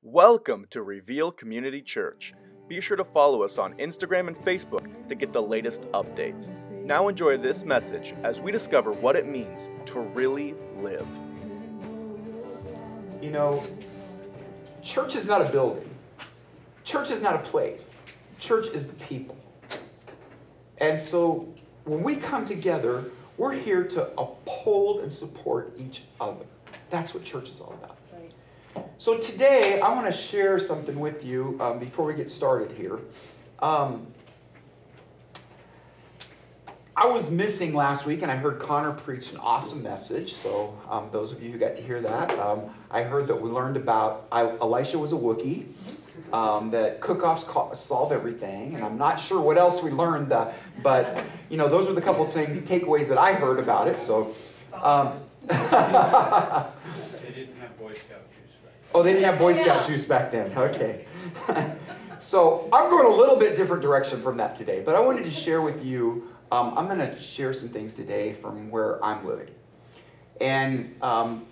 Welcome to Reveal Community Church. Be sure to follow us on Instagram and Facebook to get the latest updates. Now enjoy this message as we discover what it means to really live. You know, church is not a building. Church is not a place. Church is the people. And so when we come together, we're here to uphold and support each other. That's what church is all about. So today, I want to share something with you before we get started here. I was missing last week, and I heard Connor preach an awesome message. So those of you who got to hear that, I heard that we learned about Elisha was a Wookiee, that cook-offs solve everything, and I'm not sure what else we learned, but you know, those were the couple things, takeaways that I heard about it. So. Oh, they didn't have Boy Scout juice back then. Okay. So I'm going a little bit different direction from that today. But I wanted to share with you, I'm going to share some things today from where I'm living. And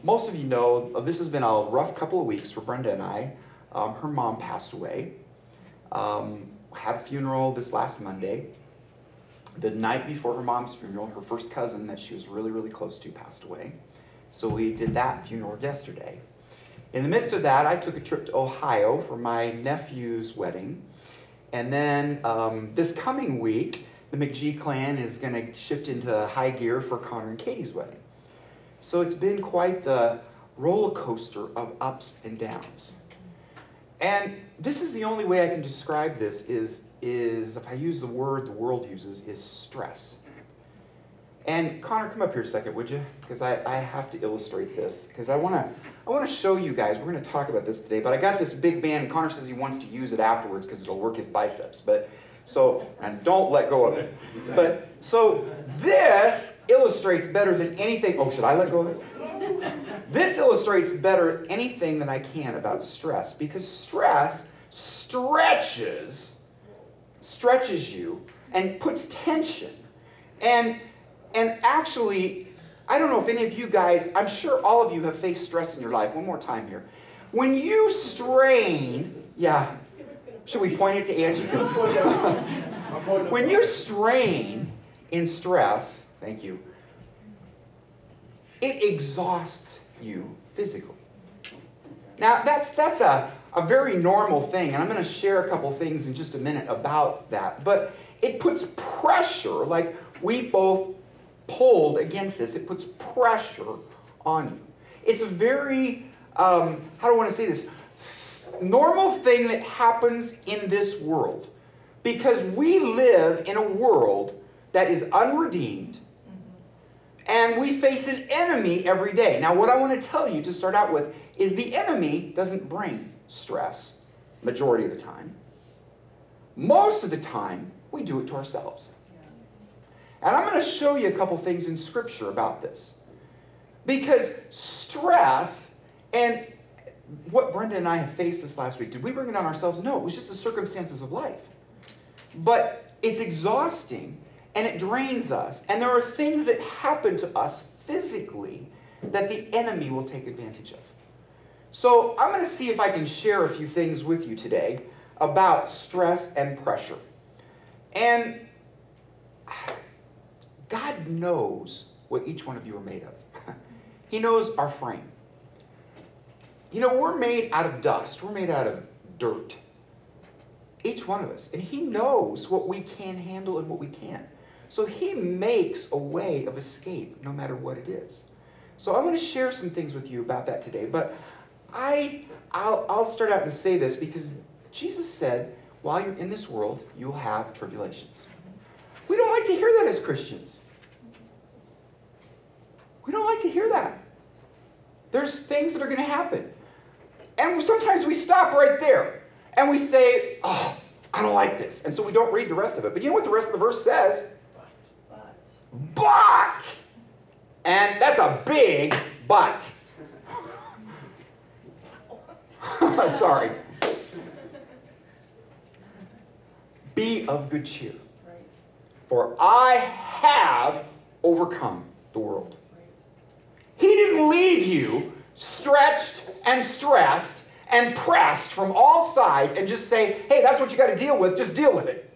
most of you know, this has been a rough couple of weeks for Brenda and I. Her mom passed away. Had a funeral this last Monday. The night before her mom's funeral, her first cousin that she was really, really close to passed away. So we did that funeral yesterday. In the midst of that, I took a trip to Ohio for my nephew's wedding. And then this coming week, the McGee clan is going to shift into high gear for Connor and Katie's wedding. So it's been quite the roller coaster of ups and downs. And this is the only way I can describe this is if I use the word the world uses, is stress. And Connor, come up here a second, would you? Because I have to illustrate this. Because I want to show you guys. We're going to talk about this today. But I got this big band, and Connor says he wants to use it afterwards because it'll work his biceps. And don't let go of it. But so this illustrates better than anything. Oh, should I let go of it? This illustrates better anything than I can about stress. Because stress stretches you and puts tension. And actually, I don't know if any of you guys, I'm sure all of you have faced stress in your life. One more time here. When you strain, yeah, should we point it to Angie? When you strain in stress, thank you, it exhausts you physically. Now, that's a very normal thing, and I'm going to share a couple things in just a minute about that. But it puts pressure, like we both pulled against this. It puts pressure on you. It's a very, how do I want to say this? Normal thing that happens in this world. Because we live in a world that is unredeemed. And we face an enemy every day. Now, what I want to tell you to start out with is the enemy doesn't bring stress majority of the time. Most of the time, we do it to ourselves. And I'm going to show you a couple things in Scripture about this. Because stress, and what Brenda and I have faced this last week, did we bring it on ourselves? No, it was just the circumstances of life. But it's exhausting, and it drains us. And there are things that happen to us physically that the enemy will take advantage of. So I'm going to see if I can share a few things with you today about stress and pressure. And God knows what each one of you are made of. He knows our frame. You know, we're made out of dust. We're made out of dirt. Each one of us. And He knows what we can handle and what we can't. So He makes a way of escape no matter what it is. So I'm going to share some things with you about that today. But I'll start out and say this because Jesus said, while you're in this world, you'll have tribulations. We don't like to hear that as Christians. We don't like to hear that. There's things that are going to happen. And sometimes we stop right there. And we say, oh, I don't like this. And so we don't read the rest of it. But you know what the rest of the verse says? But. And that's a big but. Sorry. Be of good cheer. For I have overcome the world. He didn't leave you stretched and stressed and pressed from all sides and just say, hey, that's what you got to deal with, just deal with it.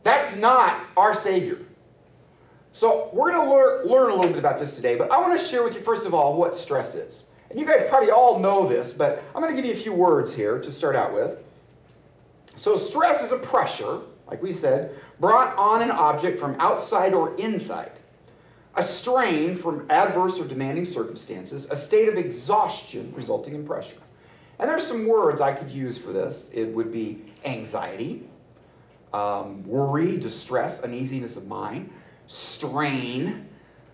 That's not our Savior. So we're going to learn a little bit about this today, but I want to share with you, first of all, what stress is. And you guys probably all know this, but I'm going to give you a few words here to start out with. So stress is a pressure, like we said, brought on an object from outside or inside. A strain from adverse or demanding circumstances, a state of exhaustion resulting in pressure. And there's some words I could use for this. It would be anxiety, worry, distress, uneasiness of mind, strain,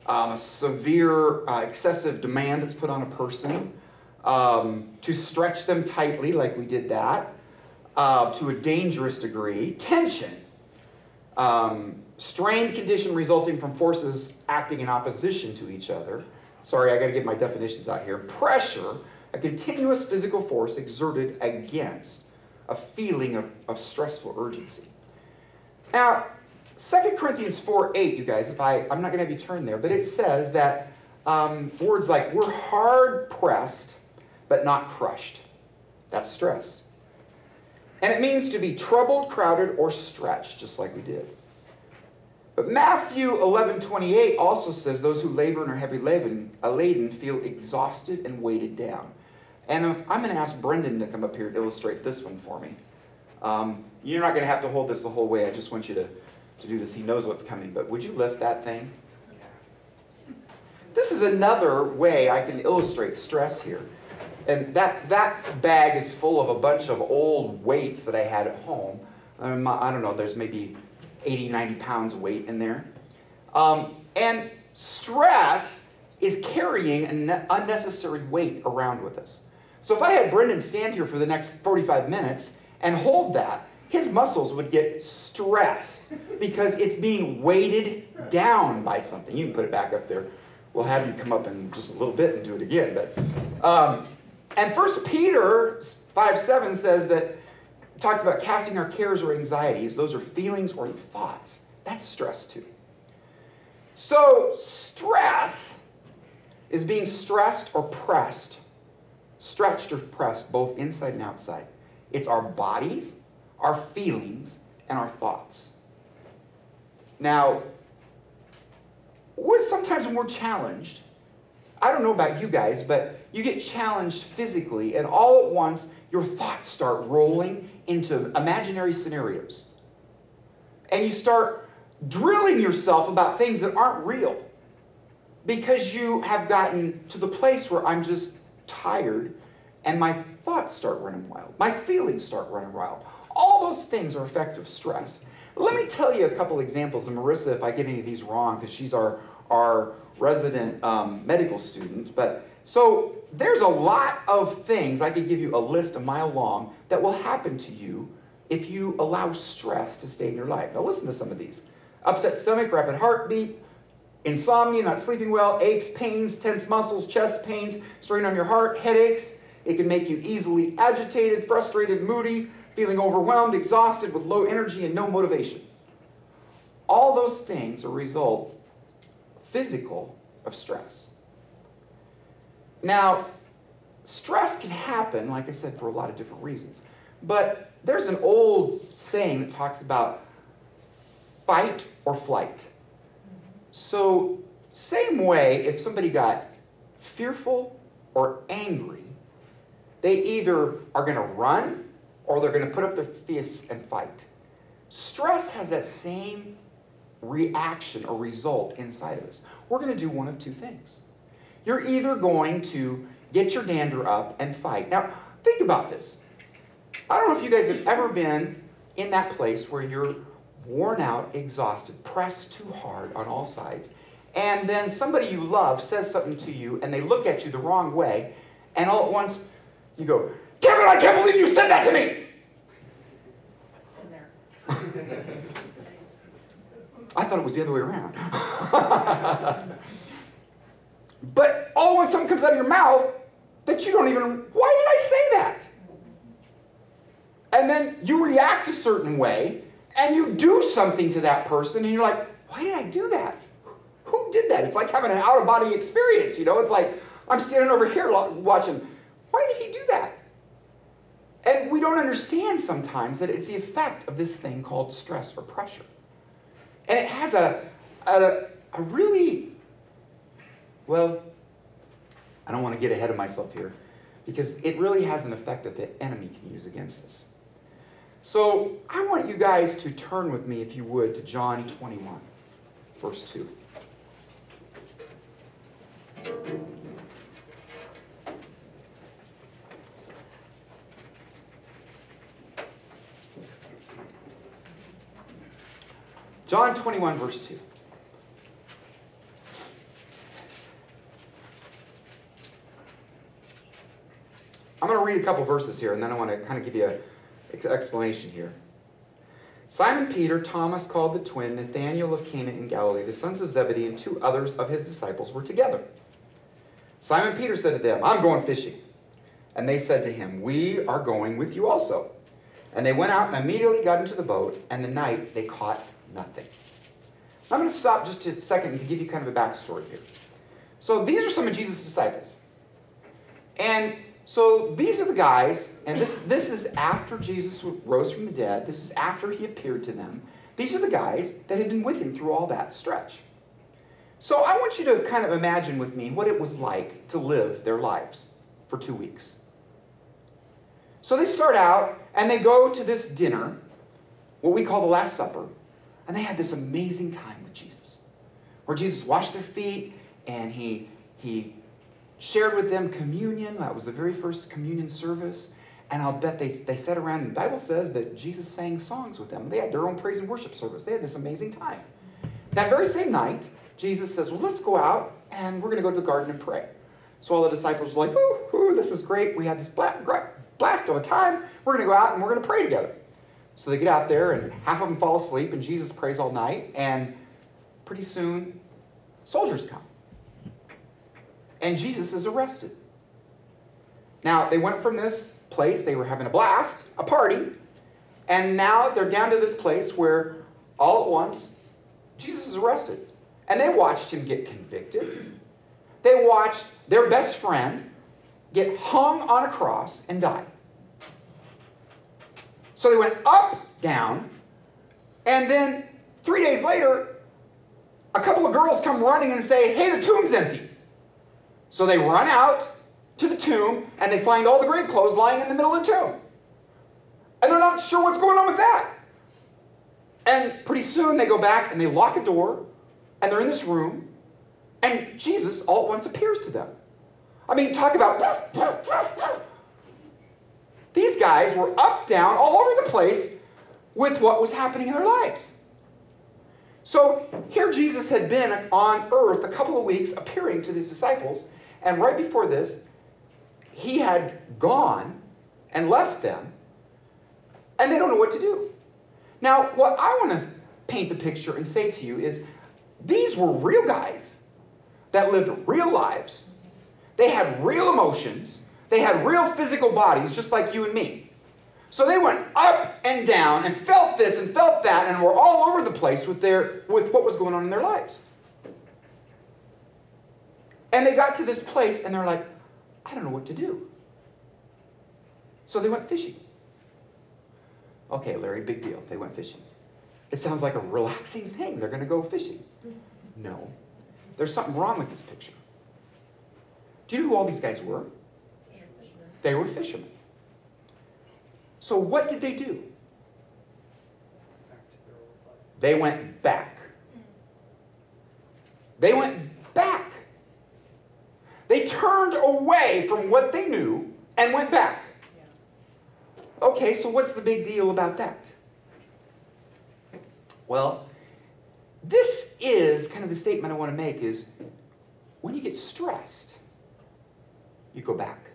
a severe excessive demand that's put on a person, to stretch them tightly like we did that, to a dangerous degree, tension, strained condition resulting from forces acting in opposition to each other. Sorry, I got to get my definitions out here. Pressure, a continuous physical force exerted against a feeling of stressful urgency. Now, 2 Corinthians 4:8, you guys, I'm not going to have you turn there, but it says that words like, we're hard pressed, but not crushed. That's stress. And it means to be troubled, crowded, or stretched, just like we did. But Matthew 11:28 also says those who labor and are heavy laden feel exhausted and weighted down. And I'm going to ask Brendan to come up here to illustrate this one for me. You're not going to have to hold this the whole way. I just want you to do this. He knows what's coming. But would you lift that thing? This is another way I can illustrate stress here. And that bag is full of a bunch of old weights that I had at home. I don't know, there's maybe 80, 90 pounds of weight in there. And stress is carrying an unnecessary weight around with us. So if I had Brendan stand here for the next 45 minutes and hold that, his muscles would get stressed because it's being weighted down by something. You can put it back up there. We'll have you come up in just a little bit and do it again. And 1 Peter 5:7 says that, talks about casting our cares or anxieties. Those are feelings or thoughts. That's stress too. So stress is being stressed or pressed, stretched or pressed, both inside and outside. It's our bodies, our feelings, and our thoughts. Now, sometimes when we're challenged, I don't know about you guys, but you get challenged physically, and all at once, your thoughts start rolling into imaginary scenarios. And you start drilling yourself about things that aren't real because you have gotten to the place where I'm just tired and my thoughts start running wild. My feelings start running wild. All those things are effects of stress. Let me tell you a couple examples, and Marissa, if I get any of these wrong, because she's our resident medical student, but so there's a lot of things, I could give you a list a mile long, that will happen to you if you allow stress to stay in your life. Now listen to some of these. Upset stomach, rapid heartbeat, insomnia, not sleeping well, aches, pains, tense muscles, chest pains, strain on your heart, headaches. It can make you easily agitated, frustrated, moody, feeling overwhelmed, exhausted, with low energy and no motivation. All those things are a result, physical, of stress. Now, stress can happen, like I said, for a lot of different reasons. But there's an old saying that talks about fight or flight. So, same way, if somebody got fearful or angry, they either are going to run or they're going to put up their fists and fight. Stress has that same reaction or result inside of us. We're going to do one of two things. You're either going to get your dander up and fight. Now, think about this. I don't know if you guys have ever been in that place where you're worn out, exhausted, pressed too hard on all sides, and then somebody you love says something to you, and they look at you the wrong way, and all at once, you go, Kevin, I can't believe you said that to me! I thought it was the other way around. But all at once something comes out of your mouth that you don't even, why did I say that? And then you react a certain way, and you do something to that person, and you're like, why did I do that? Who did that? It's like having an out-of-body experience, you know? It's like, I'm standing over here watching, why did he do that? And we don't understand sometimes that it's the effect of this thing called stress or pressure. And it has a really, well, I don't want to get ahead of myself here, because it really has an effect that the enemy can use against us. So I want you guys to turn with me, if you would, to John 21, verse 2. John 21, verse 2. I'm going to read a couple verses here, and then I want to kind of give you an explanation here. Simon Peter, Thomas called the twin, Nathanael of Cana in Galilee, the sons of Zebedee, and 2 others of his disciples were together. Simon Peter said to them, I'm going fishing. And they said to him, we are going with you also. And they went out and immediately got into the boat, and the night they caught nothing. I'm going to stop just a second to give you kind of a backstory here. So these are some of Jesus' disciples. And so these are the guys, and this is after Jesus rose from the dead. This is after he appeared to them. These are the guys that had been with him through all that stretch. So I want you to kind of imagine with me what it was like to live their lives for 2 weeks. So they start out, and they go to this dinner, what we call the Last Supper, and they had this amazing time with Jesus, where Jesus washed their feet, and he shared with them communion. That was the very first communion service. And I'll bet they sat around, and the Bible says that Jesus sang songs with them. They had their own praise and worship service. They had this amazing time. That very same night, Jesus says, well, let's go out, and we're going to go to the garden and pray. So all the disciples were like, ooh, this is great. We had this blast of a time. We're going to go out, and we're going to pray together. So they get out there, and half of them fall asleep, and Jesus prays all night, and pretty soon, soldiers come. And Jesus is arrested. Now, they went from this place, they were having a blast, a party, and now they're down to this place where all at once, Jesus is arrested. And they watched him get convicted. They watched their best friend get hung on a cross and die. So they went up, down, and then 3 days later, a couple of girls come running and say, hey, the tomb's empty. So they run out to the tomb, and they find all the grave clothes lying in the middle of the tomb. And they're not sure what's going on with that. And pretty soon they go back and they lock a door, and they're in this room, and Jesus all at once appears to them. I mean, talk about... These guys were up, down, all over the place with what was happening in their lives. So here Jesus had been on earth a couple of weeks appearing to these disciples, and right before this, he had gone and left them, and they don't know what to do. Now, what I want to paint the picture and say to you is, these were real guys that lived real lives. They had real emotions. They had real physical bodies, just like you and me. So they went up and down and felt this and felt that, and were all over the place with what was going on in their lives. And they got to this place, and they're like, I don't know what to do. So they went fishing. Okay, Larry, big deal. They went fishing. It sounds like a relaxing thing. They're going to go fishing. No. There's something wrong with this picture. Do you know who all these guys were? They were fishermen. So what did they do? They went back. They went back. They turned away from what they knew and went back. Okay, so what's the big deal about that? Well, this is kind of the statement I want to make is, when you get stressed, you go back.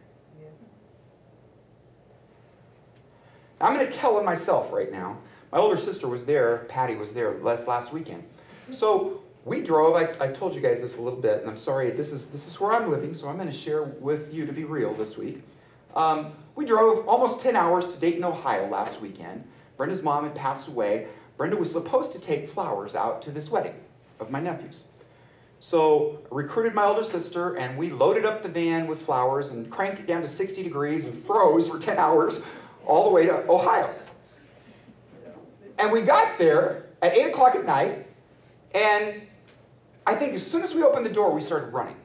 I'm going to tell on myself right now. My older sister was there, Patty was there last weekend. So we drove, I told you guys this a little bit, and I'm sorry, this is where I'm living, so I'm going to share with you to be real this week. We drove almost 10 hours to Dayton, Ohio last weekend. Brenda's mom had passed away. Brenda was supposed to take flowers out to this wedding of my nephew's. So I recruited my older sister, and we loaded up the van with flowers and cranked it down to 60 degrees and froze for 10 hours all the way to Ohio. And we got there at 8 o'clock at night, and I think as soon as we opened the door, we started running.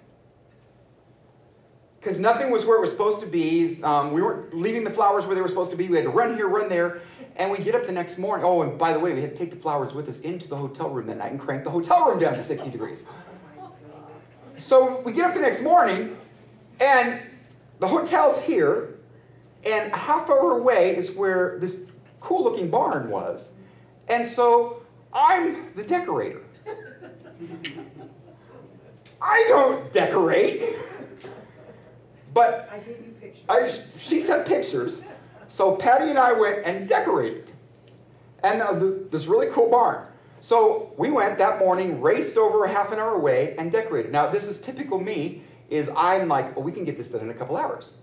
Because nothing was where it was supposed to be. We weren't leaving the flowers where they were supposed to be. We had to run here, run there. And we get up the next morning. Oh, and by the way, we had to take the flowers with us into the hotel room that night and crank the hotel room down to 60 degrees. So we get up the next morning, and the hotel's here, and a half hour away is where this cool-looking barn was. And so I'm the decorator. I don't decorate. But I gave you pictures. she sent pictures. So Patty and I went and decorated. And this really cool barn. So we went that morning, raced over a half an hour away, and decorated. Now, this is typical me, is I'm like, oh, we can get this done in a couple hours.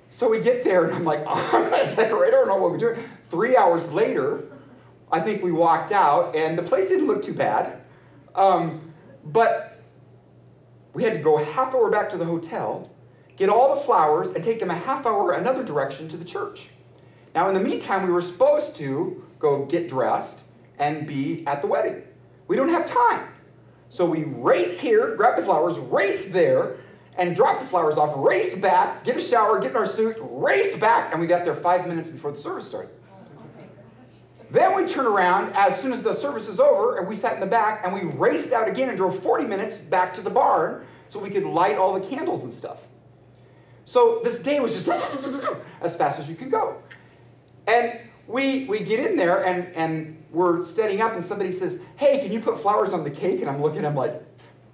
So we get there, and I'm like, oh, I'm not a decorator, I don't know what we're doing. 3 hours later, I think we walked out, and the place didn't look too bad. But we had to go a half hour back to the hotel, get all the flowers, and take them a half hour another direction to the church. Now, in the meantime, we were supposed to go get dressed and be at the wedding. We don't have time. So we race here, grab the flowers, race there, and drop the flowers off, race back, get a shower, get in our suit, race back, and we got there 5 minutes before the service started. Then we turn around as soon as the service is over, and we sat in the back, and we raced out again and drove 40 minutes back to the barn so we could light all the candles and stuff. So this day was just as fast as you can go. And we get in there, and we're standing up, and somebody says, hey, can you put flowers on the cake? And I'm looking, I'm like,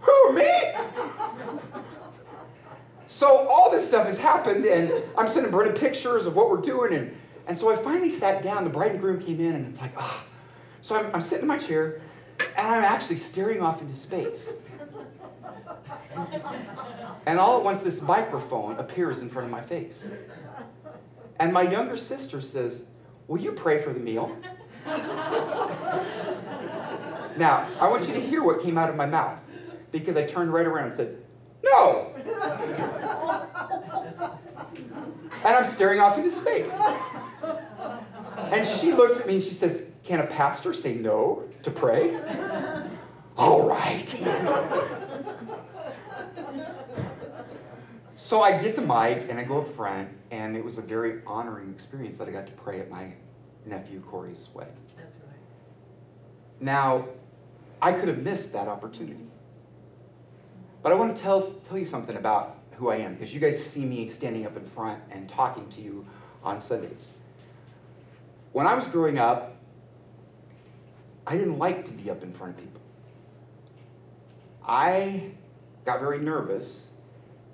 who, me? So all this stuff has happened, and I'm sending Brenda pictures of what we're doing, and so I finally sat down. The bride and groom came in, and it's like, ah. So I'm sitting in my chair, and I'm actually staring off into space. And all at once, this microphone appears in front of my face. And my younger sister says, will you pray for the meal? Now, I want you to hear what came out of my mouth, because I turned right around and said, no! And I'm staring off into space. And she looks at me and she says, can a pastor say no to pray? All right. So I get the mic and I go up front, and it was a very honoring experience that I got to pray at my nephew Corey's wedding. That's right. Now, I could have missed that opportunity. But I want to tell you something about who I am, because you guys see me standing up in front and talking to you on Sundays. When I was growing up, I didn't like to be up in front of people. I got very nervous,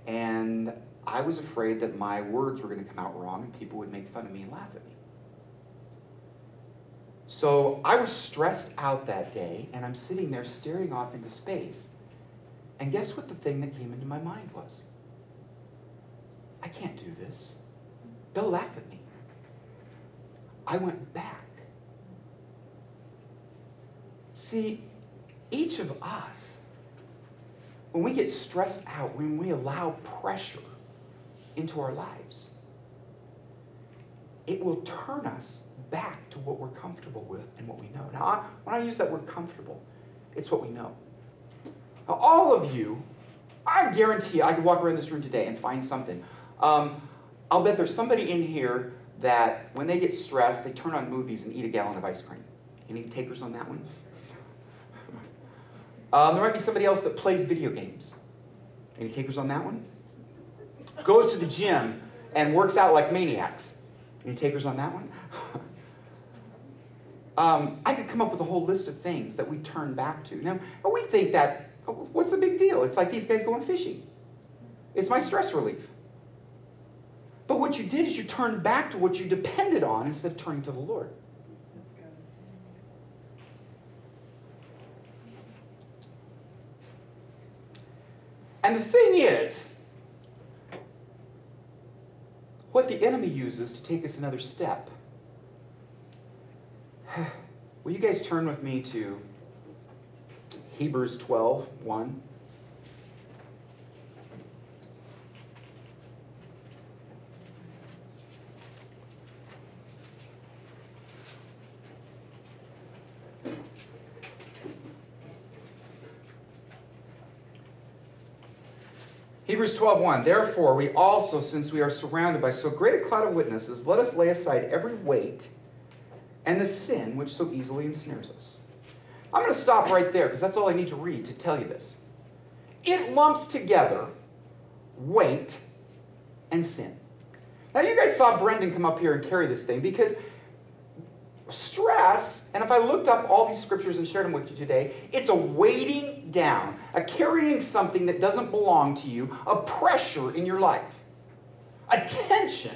and I was afraid that my words were going to come out wrong and people would make fun of me and laugh at me. So I was stressed out that day, and I'm sitting there staring off into space. And guess what the thing that came into my mind was? I can't do this. They'll laugh at me. I went back. See, each of us, when we get stressed out, when we allow pressure into our lives, it will turn us back to what we're comfortable with and what we know. Now, when I use that word comfortable, it's what we know. Now, all of you, I guarantee you, I could walk around this room today and find something. I'll bet there's somebody in here that when they get stressed, they turn on movies and eat a gallon of ice cream. Any takers on that one? There might be somebody else that plays video games. Any takers on that one? Goes to the gym and works out like maniacs. Any takers on that one? I could come up with a whole list of things that we turn back to. Now, we think that, what's the big deal? It's like these guys going fishing. It's my stress relief. But what you did is you turned back to what you depended on instead of turning to the Lord. That's good. And the thing is, what the enemy uses to take us another step. Will you guys turn with me to Hebrews 12:1. Hebrews 12:1. Therefore, we also, since we are surrounded by so great a cloud of witnesses, let us lay aside every weight and the sin which so easily ensnares us. I'm going to stop right there because that's all I need to read to tell you this. It lumps together weight and sin. Now, you guys saw Brendan come up here and carry this thing because stress, and if I looked up all these scriptures and shared them with you today, it's a weighting down, a carrying something that doesn't belong to you, a pressure in your life, a tension,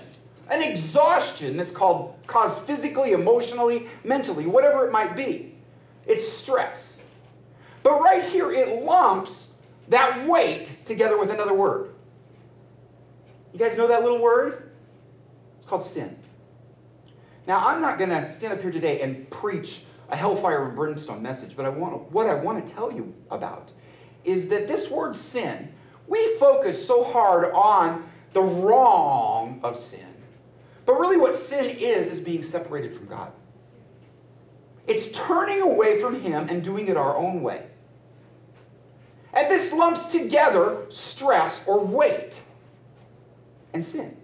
an exhaustion that's caused physically, emotionally, mentally, whatever it might be. It's stress. But right here, it lumps that weight together with another word. You guys know that little word? It's called sin. Now, I'm not going to stand up here today and preach a hellfire and brimstone message, but what I want to tell you about is that this word sin, we focus so hard on the wrong of sin. But really what sin is being separated from God. It's turning away from Him and doing it our own way. And this lumps together stress or weight and sin.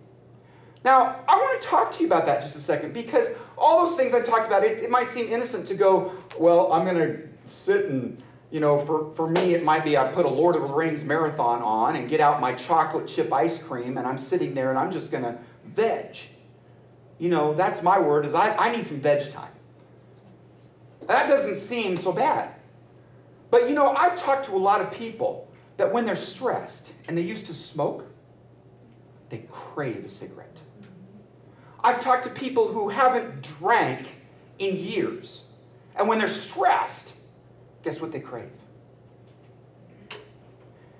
Now, I want to talk to you about that just a second because all those things I talked about, it might seem innocent to go, well, I'm going to sit and, for me it might be I put a Lord of the Rings marathon on and get out my chocolate chip ice cream and I'm sitting there and I'm just going to veg. That's my word is I need some veg time. That doesn't seem so bad. But I've talked to a lot of people that when they're stressed and they used to smoke, they crave a cigarette. I've talked to people who haven't drank in years. And when they're stressed, guess what they crave?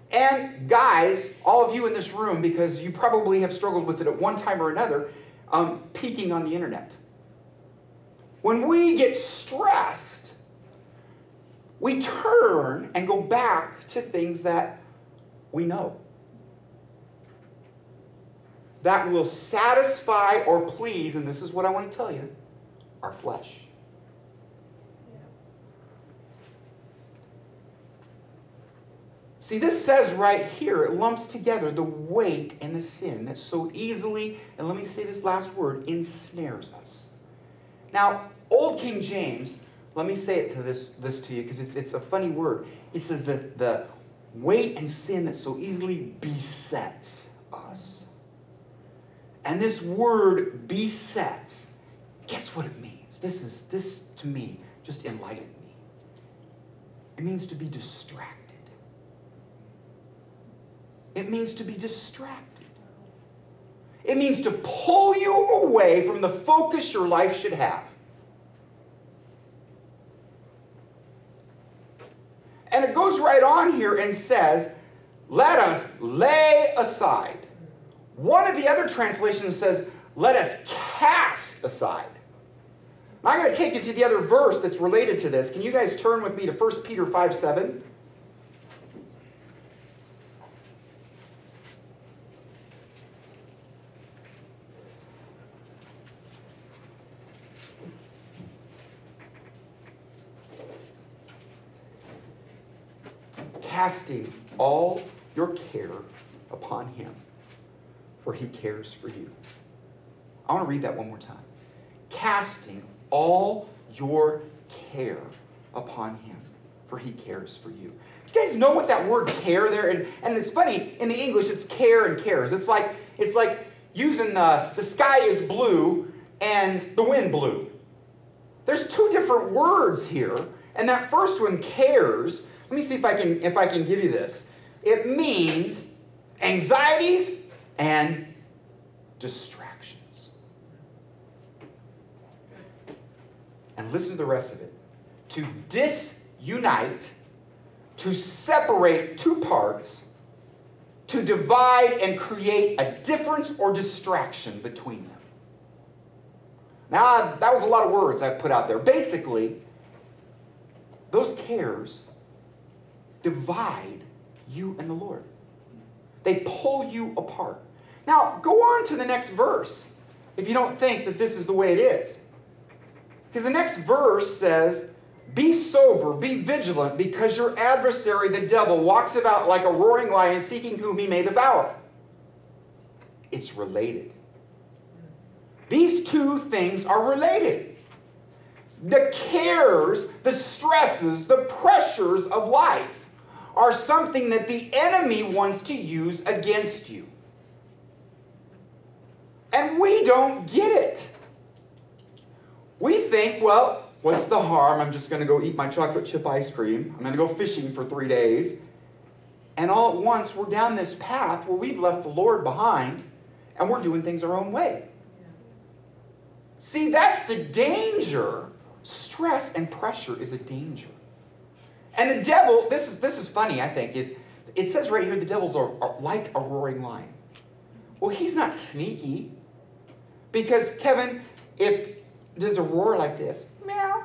And guys, all of you in this room, because you probably have struggled with it at one time or another, peeking on the internet. When we get stressed, we turn and go back to things that we know. That will satisfy or please, and this is what I want to tell you, our flesh. See, this says right here, it lumps together the weight and the sin that so easily, and let me say this last word, ensnares us. Now, Old King James, let me say it to this to you because it's a funny word. It says that the weight and sin that so easily besets us. And this word besets, guess what it means? This to me just enlightened me. It means to be distracted. It means to be distracted. It means to pull you away from the focus your life should have. And it goes right on here and says, let us lay aside. One of the other translations says, let us cast aside. Now I'm going to take you to the other verse that's related to this. Can you guys turn with me to 1 Peter 5:7? Casting all your care upon Him, for He cares for you. I want to read that one more time. Casting all your care upon Him, for He cares for you. You guys know what that word care there? And it's funny, in the English it's care and cares. It's like using the sky is blue and the wind blew. There's two different words here. And that first one, cares, let me see if I can give you this. It means anxieties and distractions. And listen to the rest of it. To disunite, to separate two parts, to divide and create a difference or distraction between them. Now, that was a lot of words I put out there. Basically, those cares divide you and the Lord. They pull you apart. Now, go on to the next verse if you don't think that this is the way it is. Because the next verse says, be sober, be vigilant, because your adversary, the devil, walks about like a roaring lion, seeking whom he may devour. It's related. These two things are related. The cares, the stresses, the pressures of life are something that the enemy wants to use against you. And we don't get it. We think, well, what's the harm? I'm just going to go eat my chocolate chip ice cream. I'm going to go fishing for 3 days. And all at once, we're down this path where we've left the Lord behind and we're doing things our own way. See, that's the danger. Stress and pressure is a danger. And the devil, this is funny, I think, is it says right here the devils are like a roaring lion. Well, he's not sneaky. Because, Kevin, if there's a roar like this, meow.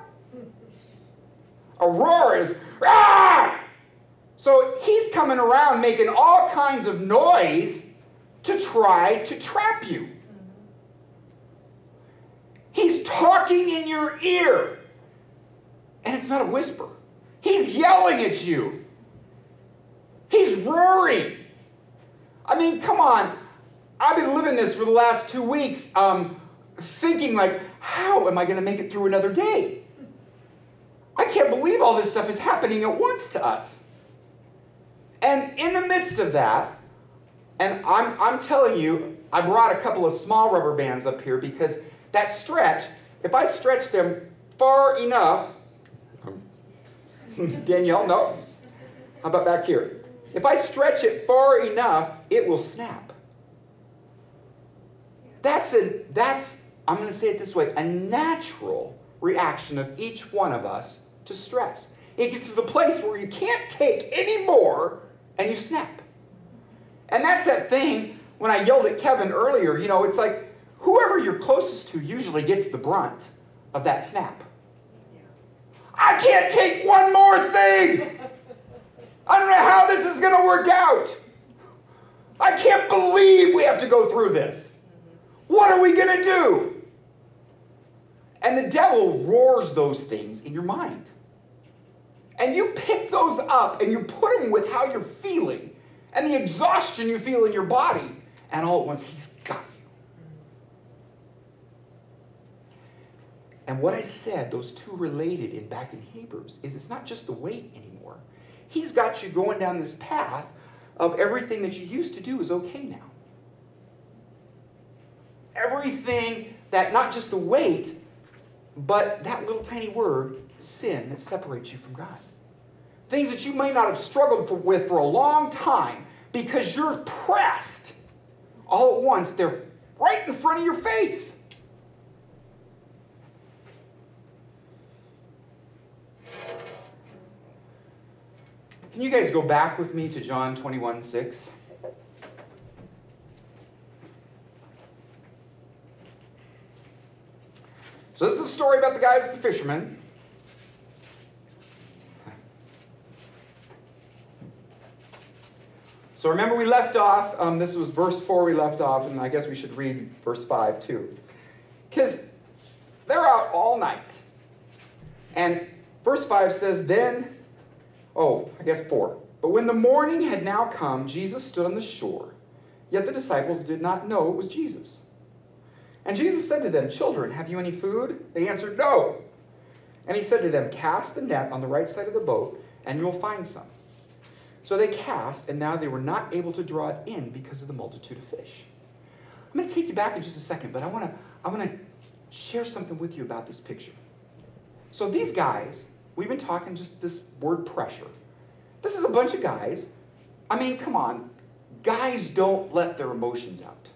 A roar is, ah! So he's coming around making all kinds of noise to try to trap you. He's talking in your ear. And it's not a whisper. He's yelling at you. He's roaring. I mean, come on. I've been living this for the last 2 weeks, thinking like, how am I going to make it through another day? I can't believe all this stuff is happening at once to us. And in the midst of that, and I'm telling you, I brought a couple of small rubber bands up here because that stretch, if I stretch them far enough, Danielle, no. How about back here? If I stretch it far enough, it will snap. That's, I'm going to say it this way, a natural reaction of each one of us to stress. It gets to the place where you can't take any more and you snap. And that's that thing when I yelled at Kevin earlier, you know, it's like whoever you're closest to usually gets the brunt of that snap. I can't take one more thing. I don't know how this is going to work out. I can't believe we have to go through this. What are we going to do? And the devil roars those things in your mind. And you pick those up and you put them with how you're feeling and the exhaustion you feel in your body. And all at once, he's got you. And what I said, those two related back in Hebrews, is it's not just the weight anymore. He's got you going down this path of everything that you used to do is okay now. Everything that, not just the weight, but that little tiny word, sin, that separates you from God. Things that you may not have struggled with for a long time because you're pressed. All at once, they're right in front of your face. Can you guys go back with me to John 21:6? So this is the story about the guys at the fishermen. So remember we left off, this was verse 4 we left off, and I guess we should read verse 5 too. Because they're out all night. And verse 5 says, then, I guess 4. But when the morning had now come, Jesus stood on the shore. Yet the disciples did not know it was Jesus. And Jesus said to them, children, have you any food? They answered, no. And he said to them, cast the net on the right side of the boat, and you will find some. So they cast, and now they were not able to draw it in because of the multitude of fish. I'm going to take you back in just a second, but I want to share something with you about this picture. So these guys, we've been talking just this word pressure. This is a bunch of guys. I mean, come on. Guys don't let their emotions out.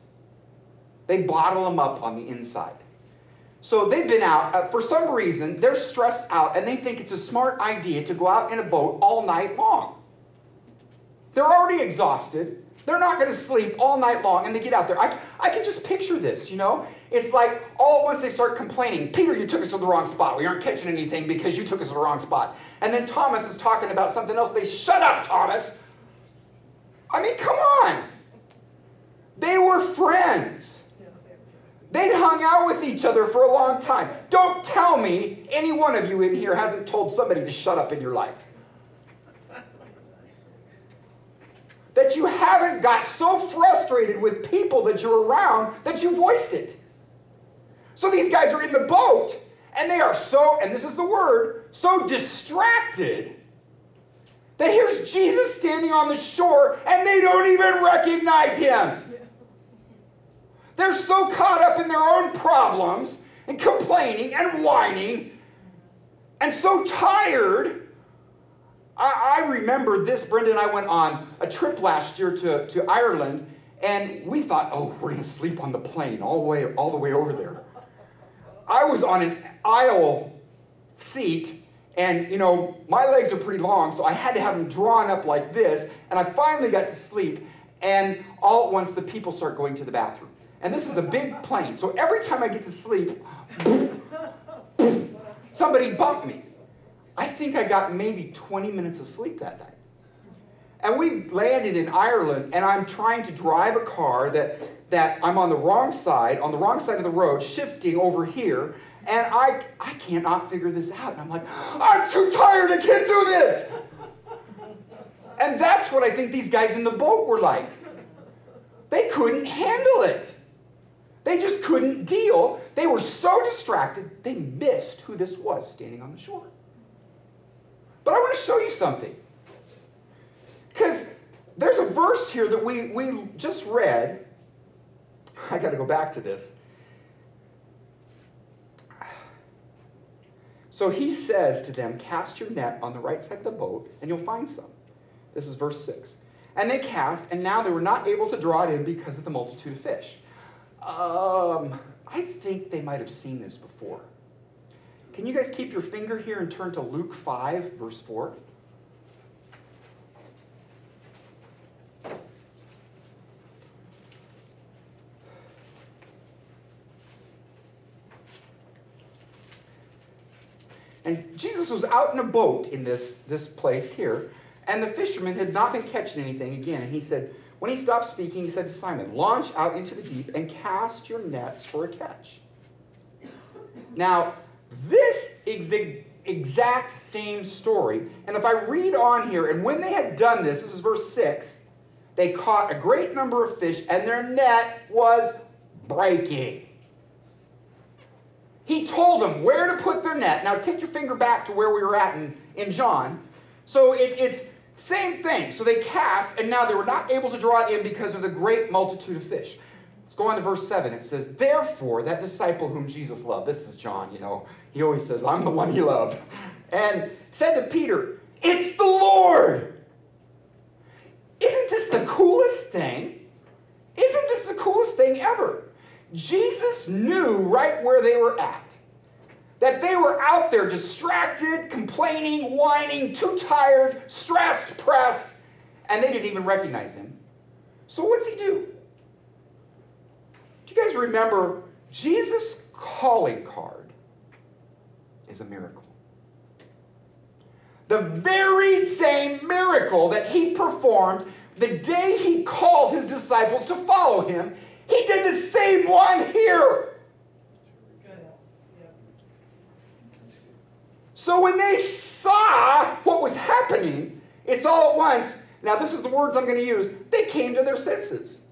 They bottle them up on the inside. So they've been out. For some reason, they're stressed out, and they think it's a smart idea to go out in a boat all night long. They're already exhausted. They're not going to sleep all night long, and they get out there. I can just picture this, you know? It's like all at once they start complaining. Peter, you took us to the wrong spot. We aren't catching anything because you took us to the wrong spot. And then Thomas is talking about something else. They, shut up, Thomas. I mean, come on. They were friends. They'd hung out with each other for a long time. Don't tell me any one of you in here hasn't told somebody to shut up in your life. That you haven't got so frustrated with people that you're around that you voiced it. So these guys are in the boat, and they are so, and this is the word, so distracted that here's Jesus standing on the shore, and they don't even recognize him. They're so caught up in their own problems and complaining and whining and so tired. I remember this. Brenda and I went on a trip last year to Ireland, and we thought, oh, we're going to sleep on the plane all the way over there. I was on an aisle seat, and, you know, my legs are pretty long, so I had to have them drawn up like this, and I finally got to sleep, and all at once the people start going to the bathroom. And this is a big plane, so every time I get to sleep, somebody bumped me. I think I got maybe 20 minutes of sleep that night. And we landed in Ireland, and I'm trying to drive a car that I'm on the wrong side of the road, shifting over here, and I cannot figure this out. And I'm like, I'm too tired, I can't do this. And that's what I think these guys in the boat were like. They couldn't handle it. They just couldn't deal. They were so distracted, they missed who this was standing on the shore. But I want to show you something. Because there's a verse here that we just read. I got to go back to this. So he says to them, cast your net on the right side of the boat, and you'll find some. This is verse 6. And they cast, and now they were not able to draw it in because of the multitude of fish. I think they might have seen this before. Can you guys keep your finger here and turn to Luke 5, verse 4? And Jesus was out in a boat in this place here, and the fishermen had not been catching anything again. And he said, when he stopped speaking, he said to Simon, launch out into the deep and cast your nets for a catch. Now, this exact same story, and if I read on here, and when they had done this, this is verse 6, they caught a great number of fish, and their net was breaking. He told them where to put their net. Now, take your finger back to where we were at in John. So it's same thing. So they cast, and now they were not able to draw it in because of the great multitude of fish. Let's go on to verse 7. It says, therefore, that disciple whom Jesus loved, this is John, you know, he always says, I'm the one he loved, and said to Peter, it's the Lord. Isn't this the coolest thing? Isn't this the coolest thing ever? Jesus knew right where they were at. That they were out there distracted, complaining, whining, too tired, stressed, pressed, and they didn't even recognize him. So what's he do? Do you guys remember Jesus' calling card is a miracle? The very same miracle that he performed the day he called his disciples to follow him, he did the same one here. So when they saw what was happening, it's all at once. Now this is the words I'm going to use. They came to their senses.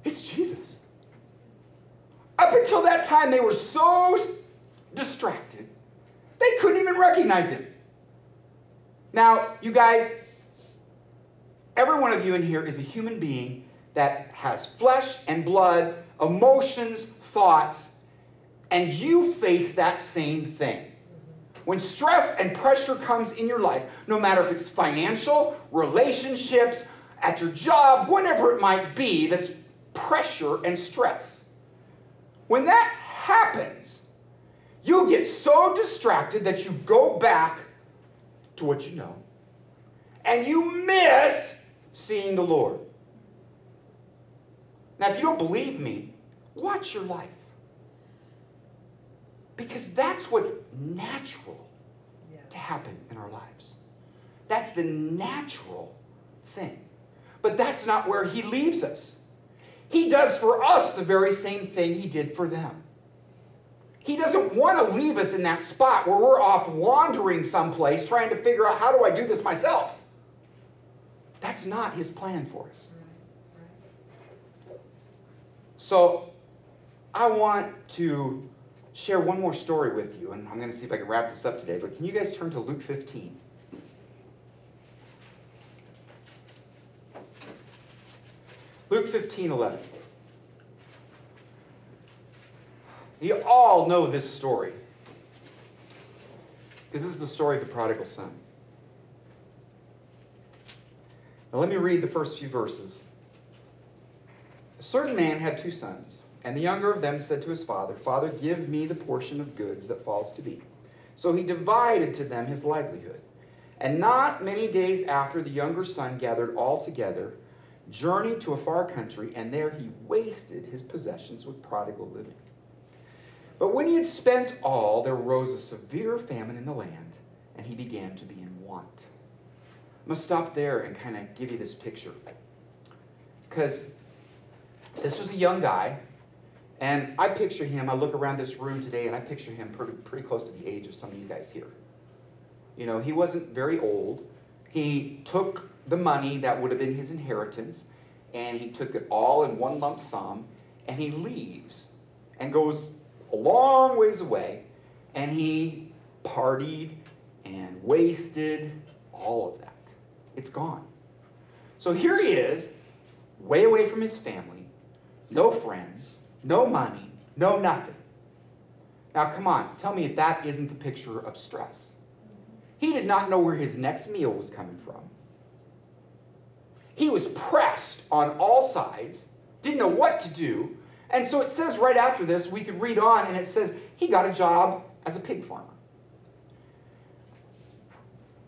It's Jesus. Up until that time, they were so distracted, they couldn't even recognize him. Now, you guys, every one of you in here is a human being that has flesh and blood, emotions, thoughts, and you face that same thing. When stress and pressure comes in your life, no matter if it's financial, relationships, at your job, whatever it might be, that's pressure and stress. When that happens, you get so distracted that you go back to what you know. and you miss seeing the Lord. Now, if you don't believe me, watch your life. Because that's what's natural to happen in our lives. That's the natural thing. But that's not where he leaves us. He does for us the very same thing he did for them. He doesn't want to leave us in that spot where we're off wandering someplace trying to figure out, how do I do this myself? That's not his plan for us. So I want to share one more story with you, and I'm going to see if I can wrap this up today, but can you guys turn to Luke 15? Luke 15:11. You all know this story, because this is the story of the prodigal son. Now let me read the first few verses. A certain man had 2 sons, and the younger of them said to his father, "Father, give me the portion of goods that falls to me." So he divided to them his livelihood. And not many days after, the younger son gathered all together, journeyed to a far country, and there he wasted his possessions with prodigal living. But when he had spent all, there arose a severe famine in the land, and he began to be in want. I'm going to stop there and kind of give you this picture. Because this was a young guy, and I picture him, I look around this room today, and I picture him pretty close to the age of some of you guys here. You know, he wasn't very old. He took the money that would have been his inheritance, and he took it all in one lump sum, and he leaves and goes a long ways away, and he partied and wasted all of that. It's gone. So here he is, way away from his family, no friends, no money, no nothing. Now come on, tell me if that isn't the picture of stress. He did not know where his next meal was coming from. He was pressed on all sides, didn't know what to do. And so it says right after this, we could read on, and it says he got a job as a pig farmer.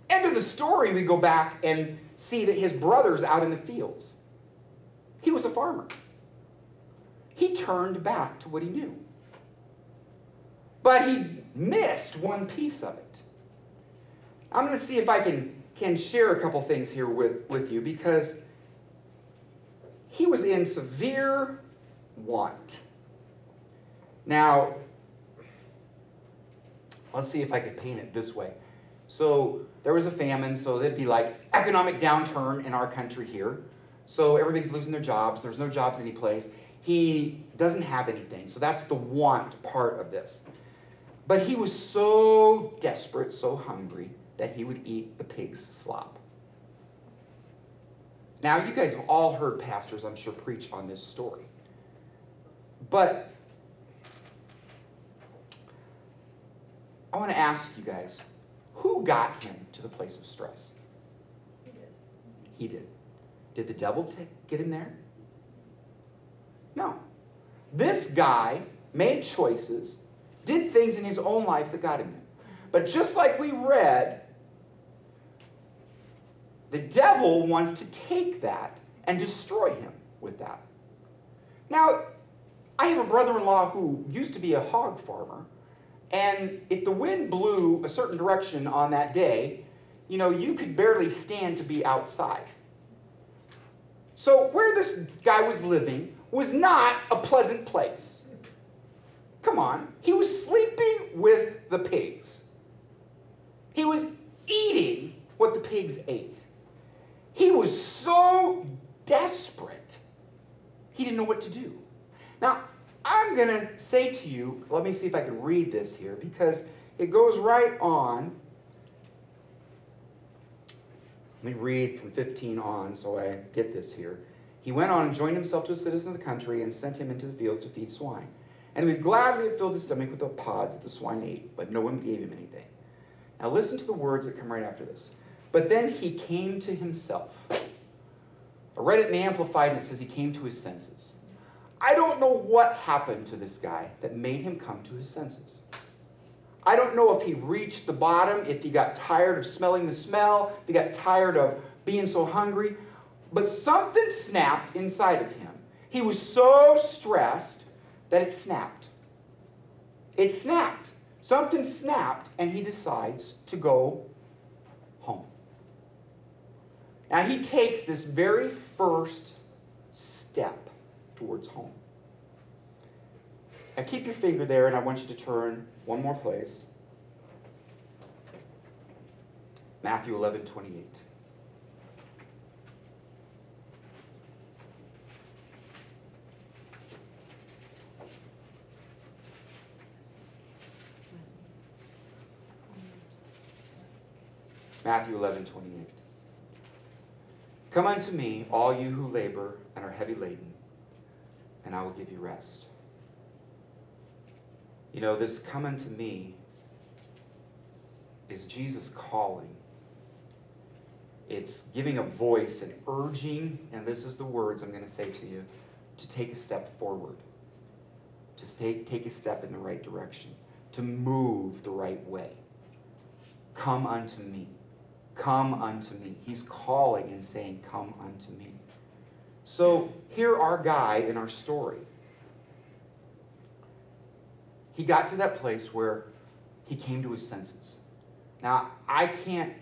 End of the story, we go back and see that his brother's out in the fields. He was a farmer. He turned back to what he knew. But he missed one piece of it. I'm going to see if I can share a couple things here with you, because he was in severe want. Now, let's see if I could paint it this way. So there was a famine, so there'd be like economic downturn in our country here. So everybody's losing their jobs. There's no jobs anyplace. He doesn't have anything. So that's the want part of this. But he was so desperate, so hungry, that he would eat the pig's slop. Now, you guys have all heard pastors, I'm sure, preach on this story. But I want to ask you guys, who got him to the place of stress? He did. He did. Did the devil get him there? No. This guy made choices, did things in his own life that got him there. But just like we read, the devil wants to take that and destroy him with that. Now, I have a brother-in-law who used to be a hog farmer, and if the wind blew a certain direction on that day, you know, you could barely stand to be outside. So where this guy was living was not a pleasant place. Come on, he was sleeping with the pigs. He was eating what the pigs ate. He was so desperate, he didn't know what to do. Now, I'm going to say to you, let me see if I can read this here, because it goes right on. Let me read from 15 on so I get this here. He went on and joined himself to a citizen of the country and sent him into the fields to feed swine. And he would gladly have filled his stomach with the pods that the swine ate, but no one gave him anything. Now listen to the words that come right after this. But then he came to himself. I read it in the Amplified, and it says he came to his senses. I don't know what happened to this guy that made him come to his senses. I don't know if he reached the bottom, if he got tired of smelling the smell, if he got tired of being so hungry, but something snapped inside of him. He was so stressed that it snapped. It snapped. Something snapped, and he decides to go home. Now, he takes this very first step towards home. Now, keep your finger there, and I want you to turn one more place. Matthew 11:28. Matthew 11:28. Come unto me, all you who labor and are heavy laden, and I will give you rest. You know, this come unto me is Jesus calling. It's giving a voice and urging, and this is the words I'm going to say to you, to take a step forward, to take a step in the right direction, to move the right way. Come unto me. Come unto me. He's calling and saying, come unto me. So here our guy in our story, he got to that place where he came to his senses. Now, I can't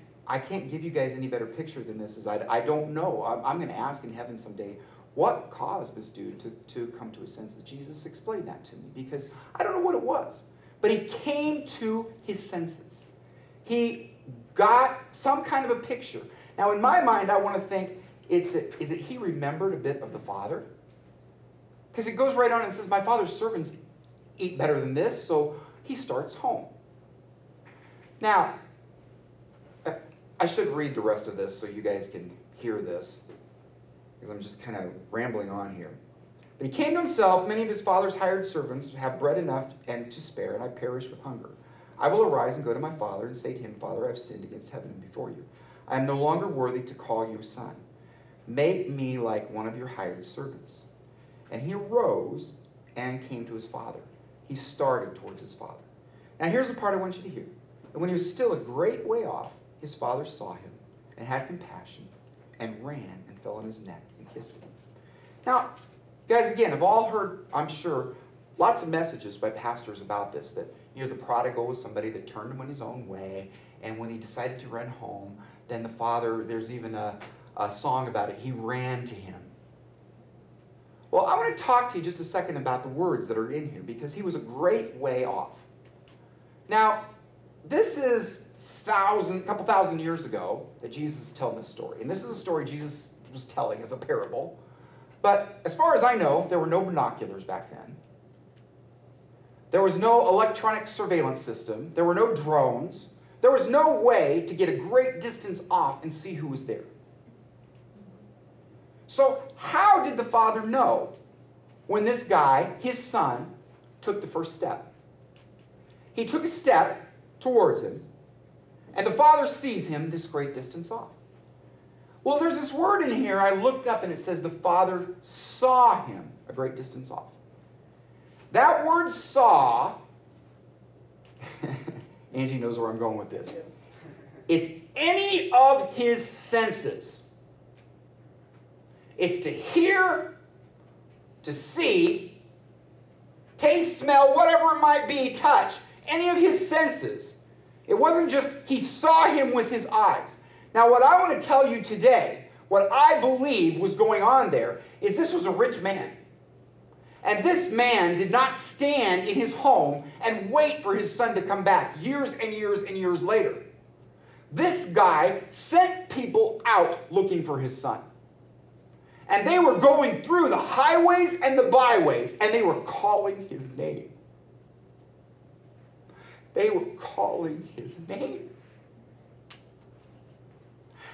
give you guys any better picture than this. I don't know. I'm going to ask in heaven someday, what caused this dude to come to his senses? Jesus explained that to me, because I don't know what it was. But he came to his senses. He got some kind of a picture. Now, in my mind, I want to think, is it he remembered a bit of the Father? Because it goes right on and says, my Father's servants eat better than this, so he starts home. Now, I should read the rest of this so you guys can hear this, because I'm just kind of rambling on here. But he came to himself, many of his father's hired servants have bread enough and to spare, and I perish with hunger. I will arise and go to my father and say to him, Father, I have sinned against heaven and before you. I am no longer worthy to call you a son. Make me like one of your hired servants. And he arose and came to his father. He started towards his father. Now here's the part I want you to hear. And when he was still a great way off, his father saw him and had compassion and ran and fell on his neck and kissed him. Now, guys, again, I've all heard, I'm sure, lots of messages by pastors about this, that the prodigal was somebody that turned him on his own way, and when he decided to run home, then the father, there's even a song about it, he ran to him. Well, I want to talk to you just a second about the words that are in here, because he was a great way off. Now, this is a couple thousand years ago that Jesus is telling this story, and this is a story Jesus was telling as a parable. But as far as I know, there were no binoculars back then. There was no electronic surveillance system. There were no drones. There was no way to get a great distance off and see who was there. So how did the father know when this guy, his son, took the first step? He took a step towards him, and the father sees him this great distance off. Well, there's this word in here, I looked up and it says the father saw him a great distance off. That word saw, Angie knows where I'm going with this. It's any of his senses. It's to hear, to see, taste, smell, whatever it might be, touch, any of his senses. It wasn't just he saw him with his eyes. Now, what I want to tell you today, what I believe was going on there, is this was a rich man. And this man did not stand in his home and wait for his son to come back years and years and years later. This guy sent people out looking for his son. And they were going through the highways and the byways, and they were calling his name. They were calling his name.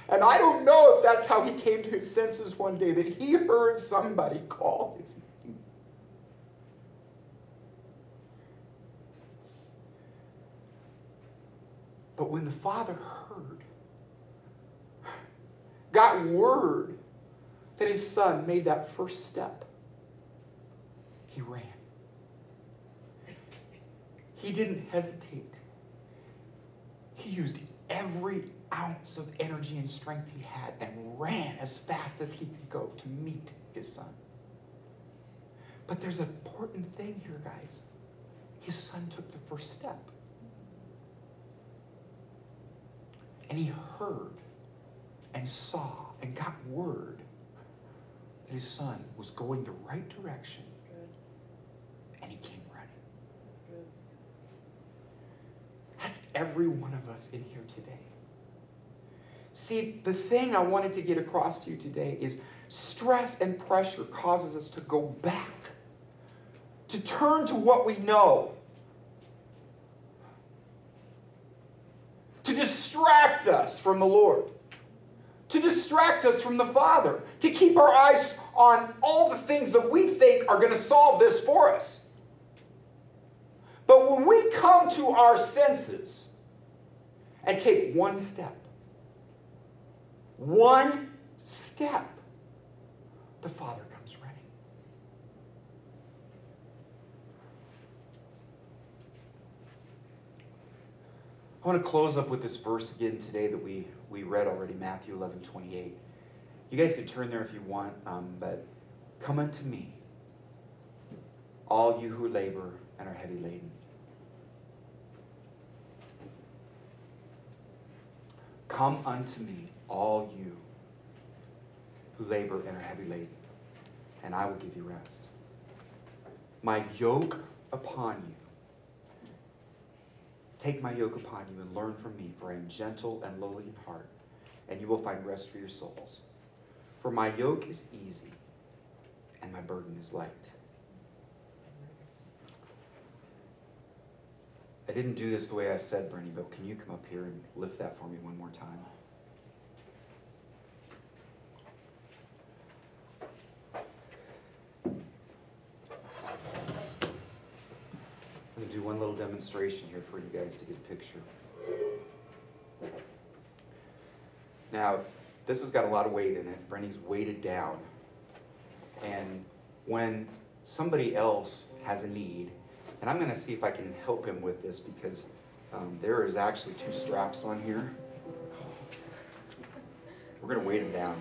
And I don't know if that's how he came to his senses one day, that he heard somebody call his name. But when the father heard, got word that his son made that first step, he ran. He didn't hesitate. He used every ounce of energy and strength he had and ran as fast as he could go to meet his son. But there's an important thing here, guys. His son took the first step. And he heard and saw and got word that his son was going the right direction. That's good. And he came running. That's good. That's every one of us in here today. See, the thing I wanted to get across to you today is stress and pressure causes us to go back, to turn to what we know, to distract us from the Lord, to distract us from the Father, to keep our eyes on all the things that we think are going to solve this for us. But when we come to our senses and take one step, the Father comes running. I want to close up with this verse again today that we read already, Matthew 11:28. You guys can turn there if you want, but come unto me, all you who labor and are heavy laden. Come unto me, all you who labor and are heavy laden, and I will give you rest. My yoke upon you. Take my yoke upon you and learn from me, for I am gentle and lowly in heart, and you will find rest for your souls. For my yoke is easy, and my burden is light. I didn't do this the way I said, Bernie, but can you come up here and lift that for me one more time? I'm going to do one little demonstration here for you guys to get a picture. Now, this has got a lot of weight in it. Brenny's weighted down. And when somebody else has a need, and I'm going to see if I can help him with this because there is actually 2 straps on here. We're going to weight him down.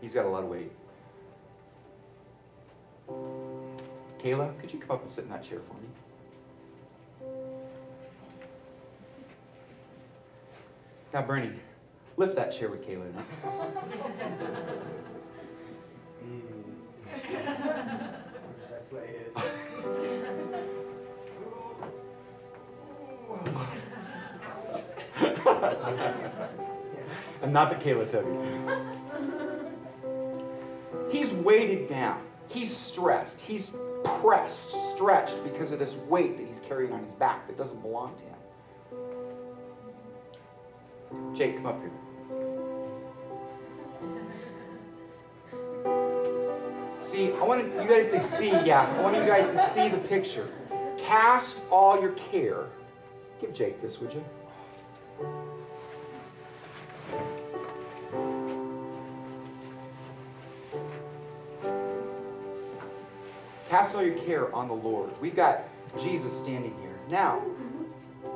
He's got a lot of weight. Kayla, could you come up and sit in that chair for me? Now, Bernie, lift that chair with Kayla in it. That's what it is. And not that Kayla's heavy. He's weighted down. He's stressed. He's pressed, stretched because of this weight that he's carrying on his back that doesn't belong to him. Jake, come up here. See, I want you guys to see, I want you guys to see the picture. Cast all your care. Give Jake this, would you? Cast all your care on the Lord. We've got Jesus standing here. Now,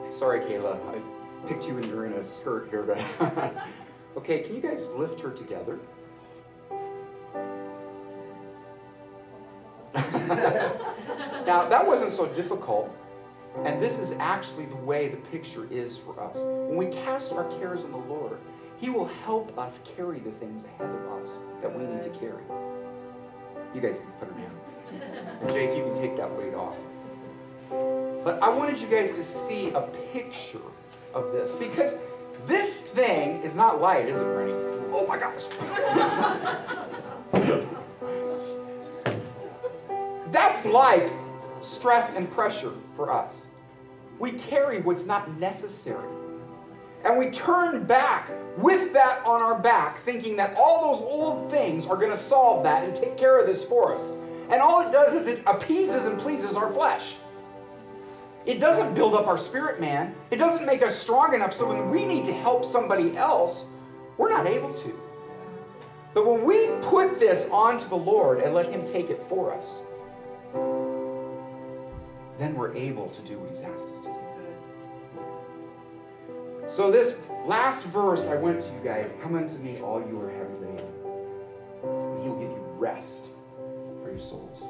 sorry, Kayla, I picked you and you're in a skirt here, but okay, can you guys lift her together? Now, that wasn't so difficult, and this is actually the way the picture is for us. When we cast our cares on the Lord, He will help us carry the things ahead of us that we need to carry. You guys can put her down. And Jake, you can take that weight off. But I wanted you guys to see a picture of this, because this thing is not light, is it, Bernie? Oh my gosh. That's like stress and pressure for us. We carry what's not necessary. And we turn back with that on our back, thinking that all those old things are going to solve that and take care of this for us. And all it does is it appeases and pleases our flesh. It doesn't build up our spirit, man. It doesn't make us strong enough so when we need to help somebody else, we're not able to. But when we put this onto the Lord and let Him take it for us, then we're able to do what He's asked us to do. So this last verse I went to you guys, come unto me all you are heavy laden, and He'll give you rest for your souls.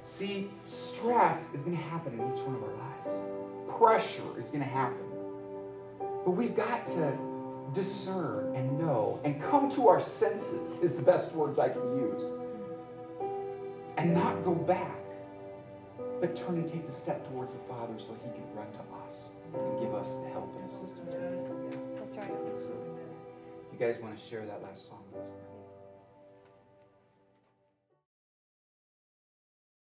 See, stress is going to happen in each one of our lives. Pressure is going to happen. But we've got to discern and know and come to our senses is the best words I can use. And not go back, but turn and take the step towards the Father so He can run to us and give us the help and assistance we need. That's right. So, you guys want to share that last song with us?